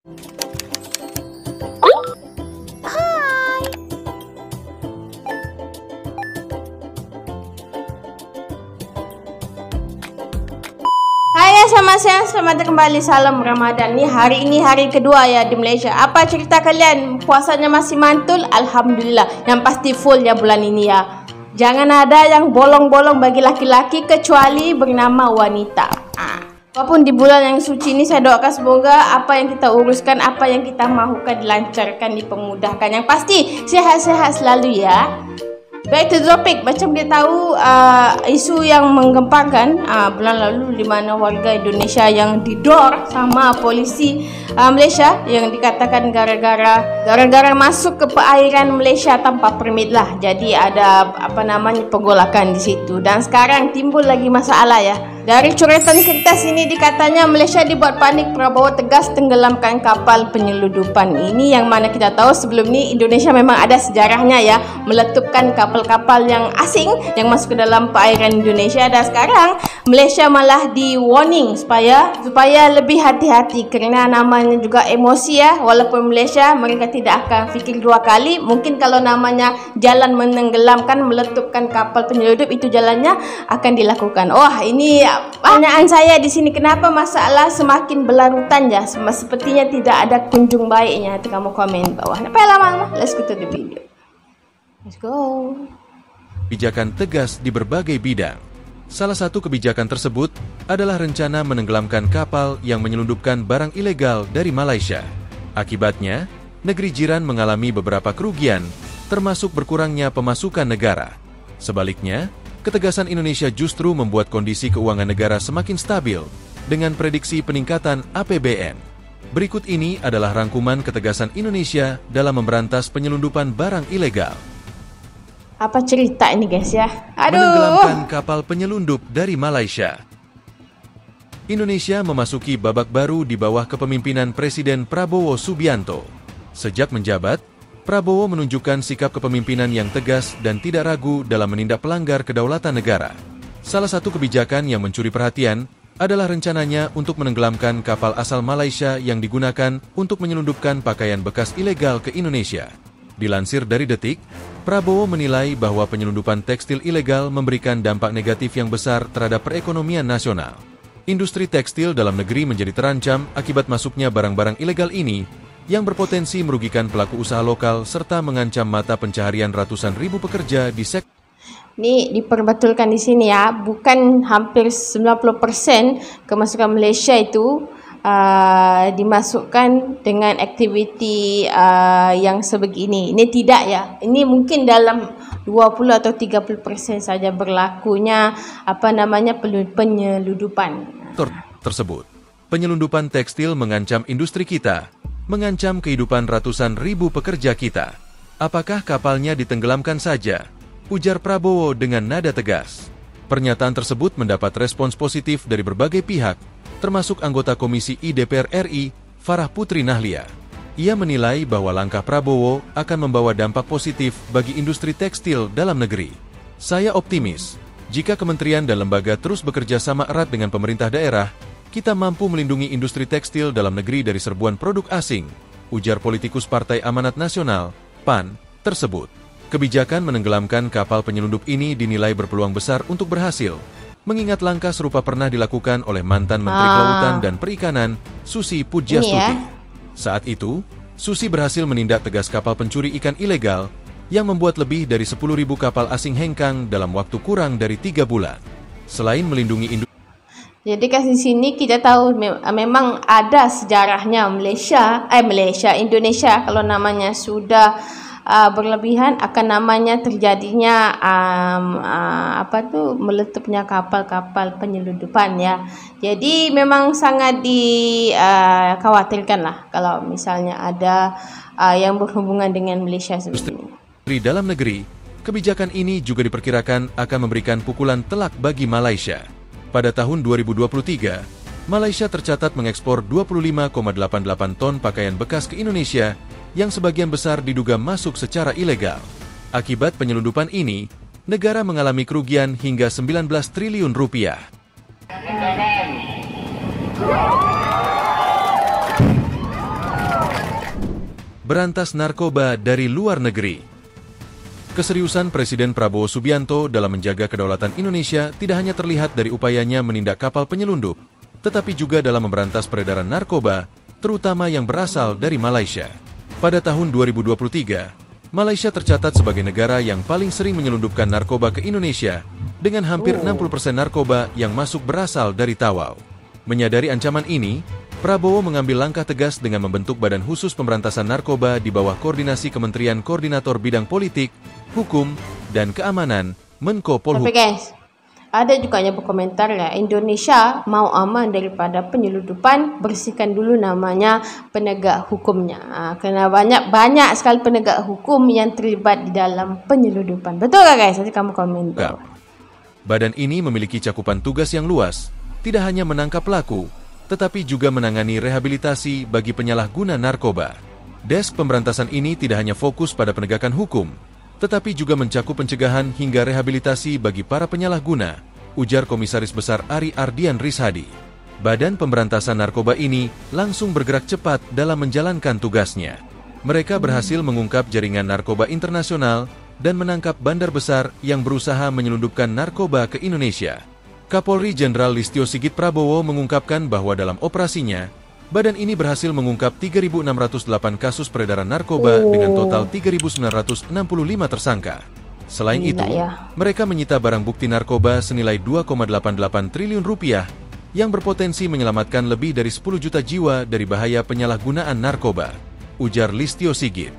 Hai, selamat siang, selamat kembali, salam Ramadan. Hari ini hari kedua ya di Malaysia. Apa cerita kalian? Puasanya masih mantul? Alhamdulillah. Yang pasti full ya bulan ini ya. Jangan ada yang bolong-bolong bagi laki-laki kecuali bernama wanita. Apapun di bulan yang suci ini, saya doakan semoga apa yang kita uruskan, apa yang kita mahukan dilancarkan, dipermudahkan. Yang pasti sehat-sehat selalu ya. Back to the topic, macam kita tahu isu yang menggemparkan bulan lalu di mana warga Indonesia yang didor sama polisi Malaysia yang dikatakan gara-gara masuk ke perairan Malaysia tanpa permit lah. Jadi ada penggolakan di situ, dan sekarang timbul lagi masalah ya. Dari coretan kertas ini dikatanya Malaysia dibuat panik, Prabowo tegas tenggelamkan kapal penyeludupan. Ini yang mana kita tahu sebelum ini Indonesia memang ada sejarahnya ya, meletupkan kapal-kapal yang asing yang masuk ke dalam perairan Indonesia. Dan sekarang Malaysia malah di warning supaya lebih hati-hati, kerana namanya juga emosi ya. Walaupun Malaysia mereka tidak akan fikir dua kali, mungkin kalau namanya jalan menenggelamkan, meletupkan kapal penyeludup, itu jalannya akan dilakukan. Wah, ini pertanyaan saya di sini, kenapa masalah semakin berlarutan ya? Sepertinya tidak ada kunjung baiknya. Nanti kamu komen bawah. Apa lama-lama? Let's go to the video. Let's go. Kebijakan tegas di berbagai bidang. Salah satu kebijakan tersebut adalah rencana menenggelamkan kapal yang menyelundupkan barang ilegal dari Malaysia. Akibatnya, negeri jiran mengalami beberapa kerugian, termasuk berkurangnya pemasukan negara. Sebaliknya, ketegasan Indonesia justru membuat kondisi keuangan negara semakin stabil dengan prediksi peningkatan APBN. Berikut ini adalah rangkuman ketegasan Indonesia dalam memberantas penyelundupan barang ilegal. Apa cerita ini guys ya? Aduh. Menenggelamkan kapal penyelundup dari Malaysia. Indonesia memasuki babak baru di bawah kepemimpinan Presiden Prabowo Subianto. Sejak menjabat, Prabowo menunjukkan sikap kepemimpinan yang tegas dan tidak ragu dalam menindak pelanggar kedaulatan negara. Salah satu kebijakan yang mencuri perhatian adalah rencananya untuk menenggelamkan kapal asal Malaysia yang digunakan untuk menyelundupkan pakaian bekas ilegal ke Indonesia. Dilansir dari Detik, Prabowo menilai bahwa penyelundupan tekstil ilegal memberikan dampak negatif yang besar terhadap perekonomian nasional. Industri tekstil dalam negeri menjadi terancam akibat masuknya barang-barang ilegal ini yang berpotensi merugikan pelaku usaha lokal serta mengancam mata pencaharian ratusan ribu pekerja di sektor. Ini diperbetulkan di sini ya, bukan hampir 90% kemasukan Malaysia itu dimasukkan dengan aktiviti yang sebegini. Ini tidak ya. Ini mungkin dalam 20 atau 30% saja berlakunya penyeludupan tersebut. Penyelundupan tekstil mengancam industri kita, mengancam kehidupan ratusan ribu pekerja kita. Apakah kapalnya ditenggelamkan saja? Ujar Prabowo dengan nada tegas. Pernyataan tersebut mendapat respons positif dari berbagai pihak, termasuk anggota Komisi I DPR RI, Farah Putri Nahlia. Ia menilai bahwa langkah Prabowo akan membawa dampak positif bagi industri tekstil dalam negeri. Saya optimis, jika kementerian dan lembaga terus bekerja sama erat dengan pemerintah daerah, kita mampu melindungi industri tekstil dalam negeri dari serbuan produk asing, ujar politikus Partai Amanat Nasional, PAN, tersebut. Kebijakan menenggelamkan kapal penyelundup ini dinilai berpeluang besar untuk berhasil, mengingat langkah serupa pernah dilakukan oleh mantan Menteri Kelautan dan Perikanan, Susi Pujiastuti. Saat itu, Susi berhasil menindak tegas kapal pencuri ikan ilegal yang membuat lebih dari 10.000 kapal asing hengkang dalam waktu kurang dari 3 bulan. Selain melindungi industri. Jadi di sini kita tahu memang ada sejarahnya Indonesia kalau namanya sudah berlebihan akan namanya terjadinya meletupnya kapal-kapal penyelundupan ya. Jadi memang sangat dikhawatirkan lah kalau misalnya ada yang berhubungan dengan Malaysia seperti ini. Di dalam negeri, kebijakan ini juga diperkirakan akan memberikan pukulan telak bagi Malaysia. Pada tahun 2023, Malaysia tercatat mengekspor 25,88 ton pakaian bekas ke Indonesia yang sebagian besar diduga masuk secara ilegal. Akibat penyelundupan ini, negara mengalami kerugian hingga 19 triliun rupiah. berantas narkoba dari luar negeri. Keseriusan Presiden Prabowo Subianto dalam menjaga kedaulatan Indonesia tidak hanya terlihat dari upayanya menindak kapal penyelundup, tetapi juga dalam memberantas peredaran narkoba, terutama yang berasal dari Malaysia. Pada tahun 2023, Malaysia tercatat sebagai negara yang paling sering menyelundupkan narkoba ke Indonesia, dengan hampir 60% narkoba yang masuk berasal dari Tawau. Menyadari ancaman ini, Prabowo mengambil langkah tegas dengan membentuk Badan Khusus Pemberantasan Narkoba di bawah koordinasi Kementerian Koordinator Bidang Politik, Hukum, dan Keamanan, Menko Polhukam. Tapi guys, ada juga yang berkomentar ya, Indonesia mau aman daripada penyelundupan, bersihkan dulu namanya penegak hukumnya. Karena banyak sekali penegak hukum yang terlibat di dalam penyelundupan. Betul gak guys? Nanti kamu komen. Badan ini memiliki cakupan tugas yang luas, tidak hanya menangkap pelaku, tetapi juga menangani rehabilitasi bagi penyalahguna narkoba. Desk pemberantasan ini tidak hanya fokus pada penegakan hukum, tetapi juga mencakup pencegahan hingga rehabilitasi bagi para penyalahguna, ujar Komisaris Besar Ari Ardian Rishadi. Badan pemberantasan narkoba ini langsung bergerak cepat dalam menjalankan tugasnya. Mereka berhasil mengungkap jaringan narkoba internasional dan menangkap bandar besar yang berusaha menyelundupkan narkoba ke Indonesia. Kapolri Jenderal Listio Sigit Prabowo mengungkapkan bahwa dalam operasinya, badan ini berhasil mengungkap 3.608 kasus peredaran narkoba dengan total 3.965 tersangka. Selain itu, mereka menyita barang bukti narkoba senilai 2,88 triliun rupiah yang berpotensi menyelamatkan lebih dari 10 juta jiwa dari bahaya penyalahgunaan narkoba, ujar Listio Sigit.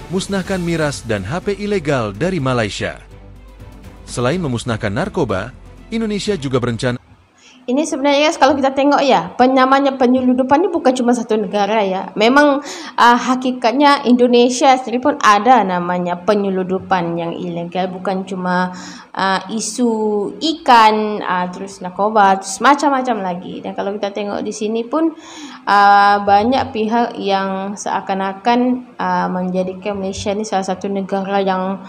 Musnahkan miras dan HP ilegal dari Malaysia. Selain memusnahkan narkoba, Indonesia juga berencana. Ini sebenarnya kalau kita tengok ya, namanya penyelundupan ini bukan cuma satu negara ya. Memang hakikatnya Indonesia sendiri pun ada namanya penyelundupan yang ilegal. Bukan cuma isu ikan, terus narkoba, terus macam-macam lagi. Dan kalau kita tengok di sini pun banyak pihak yang seakan-akan menjadikan Malaysia ini salah satu negara yang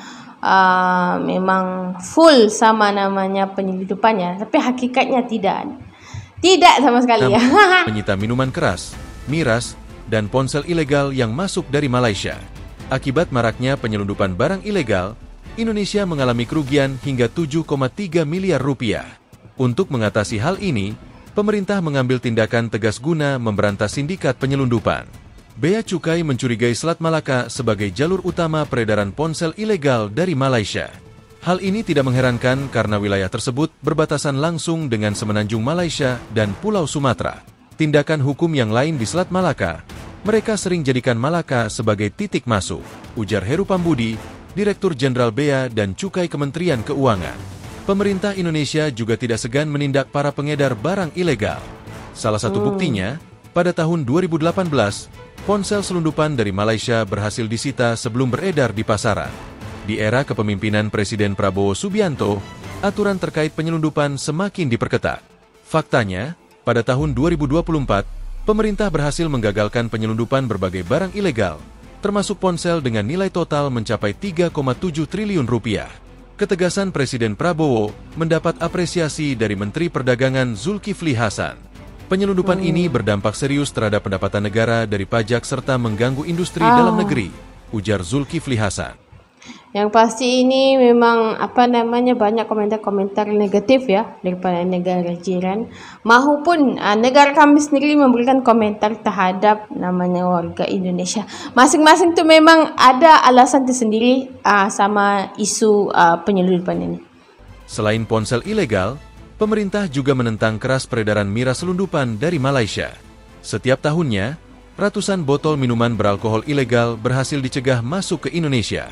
memang full sama namanya penyelundupannya, tapi hakikatnya tidak sama sekali ya. Menyita minuman keras, miras, dan ponsel ilegal yang masuk dari Malaysia. Akibat maraknya penyelundupan barang ilegal, Indonesia mengalami kerugian hingga 7,3 miliar rupiah. Untuk mengatasi hal ini, pemerintah mengambil tindakan tegas guna memberantas sindikat penyelundupan. Bea Cukai mencurigai Selat Malaka sebagai jalur utama peredaran ponsel ilegal dari Malaysia. Hal ini tidak mengherankan karena wilayah tersebut berbatasan langsung dengan semenanjung Malaysia dan Pulau Sumatera. Tindakan hukum yang lain di Selat Malaka, mereka sering jadikan Malaka sebagai titik masuk, ujar Heru Pambudi, Direktur Jenderal Bea dan Cukai Kementerian Keuangan. Pemerintah Indonesia juga tidak segan menindak para pengedar barang ilegal. Salah satu buktinya, pada tahun 2018, ponsel selundupan dari Malaysia berhasil disita sebelum beredar di pasaran. Di era kepemimpinan Presiden Prabowo Subianto, aturan terkait penyelundupan semakin diperketat. Faktanya, pada tahun 2024, pemerintah berhasil menggagalkan penyelundupan berbagai barang ilegal, termasuk ponsel dengan nilai total mencapai 3,7 triliun rupiah. Ketegasan Presiden Prabowo mendapat apresiasi dari Menteri Perdagangan Zulkifli Hasan. Penyelundupan ini berdampak serius terhadap pendapatan negara dari pajak serta mengganggu industri dalam negeri, ujar Zulkifli Hasan. Yang pasti ini memang banyak komentar-komentar negatif ya daripada negara jiran, maupun negara kami sendiri memberikan komentar terhadap namanya warga Indonesia. Masing-masing tu memang ada alasan tersendiri sama isu penyelundupan ini. Selain ponsel ilegal, pemerintah juga menentang keras peredaran miras selundupan dari Malaysia. Setiap tahunnya, ratusan botol minuman beralkohol ilegal berhasil dicegah masuk ke Indonesia.